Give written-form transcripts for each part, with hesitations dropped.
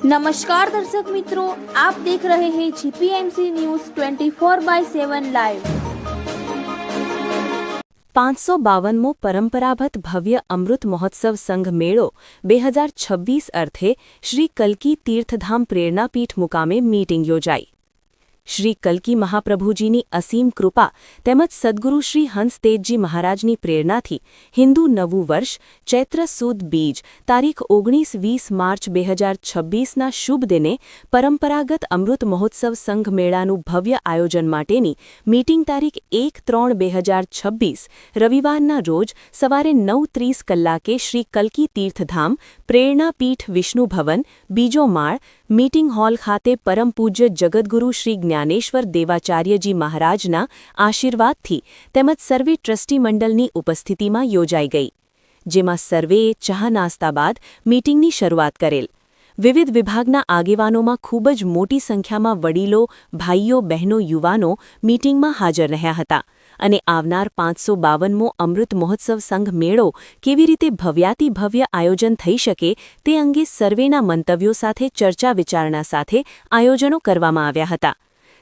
नमस्कार दर्शक मित्रों, आप देख रहे हैं जीपीएमसी न्यूज 24/7 लाइव। 552મો પરંપરાગત ભવ્ય અમૃત મહોત્સવ સંઘ મેળો 2026 અર્થે શ્રી કલ્કી તીર્થધામ પ્રેરણાપીઠ મુકામે મીટિંગ યોજાઈ। શ્રી કલ્કી મહાપ્રભુજીની અસીમ કૃપા તેમજ સદ્ગુરુ શ્રી હંસતેજજી મહારાજની પ્રેરણાથી હિન્દુ નવું વર્ષ ચૈત્ર સુદ બીજ તારીખ 19-20 માર્ચ 2026ના શુભ દિને પરંપરાગત અમૃત મહોત્સવ સંઘ મેળાનું ભવ્ય આયોજન માટેની મીટિંગ તારીખ 1-3-2026 રવિવારના રોજ સવારે 9:30 કલાકે શ્રી કલ્કી તીર્થધામ પ્રેરણાપીઠ વિષ્ણુ ભવન બીજો માળ મીટિંગ હોલ ખાતે પરમ પૂજ્ય જગદગુરુ શ્રી જ્ઞાનેશ્વર દેવાચાર્યજી મહારાજના આશીર્વાદથી તેમજ સર્વે ટ્રસ્ટી મંડળની ઉપસ્થિતિમાં યોજાઈ ગઈ, જેમાં સર્વેએ ચા નાસ્તા બાદ મીટિંગની શરૂઆત કરેલ। વિવિધ વિભાગના આગેવાનોમાં ખૂબ જ મોટી સંખ્યામાં વડીલો, ભાઈઓ, બહેનો, યુવાનો મીટિંગમાં હાજર રહ્યા હતા અને આવનાર 552મો અમૃત મહોત્સવ સંઘ મેળો કેવી રીતે ભવ્યાતિભવ્ય આયોજન થઈ શકે તે અંગે સર્વેના મંતવ્યો સાથે ચર્ચા વિચારણા સાથે આયોજનો કરવામાં આવ્યા હતા।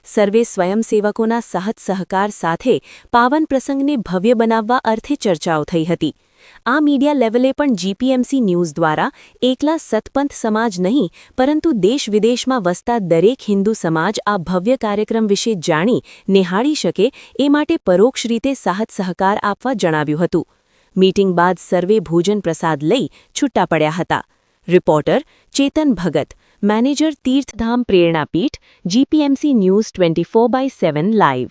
સર્વે સ્વયંસેવકોના સાહસ સહકાર સાથે પાવન પ્રસંગને ભવ્ય બનાવવા અર્થે ચર્ચાઓ થઈ હતી। આ મીડિયા લેવલે પણ જીપીએમસી ન્યૂઝ દ્વારા એકલા સતપંથ સમાજ નહીં પરંતુ દેશ વિદેશમાં વસતા દરેક હિન્દુ સમાજ આ ભવ્ય કાર્યક્રમ વિશે જાણી નિહાળી શકે એ માટે પરોક્ષ રીતે સાહસ સહકાર આપવા જણાવ્યું હતું। મીટિંગ બાદ સર્વે ભોજન પ્રસાદ લઈ છૂટા પડ્યા હતા। રિપોર્ટર ચેતન ભગત, મેનેજર તીર્થધામ પ્રેરણાપીઠ, જીપીએમસી ન્યૂઝ 24/7 લાઇવ।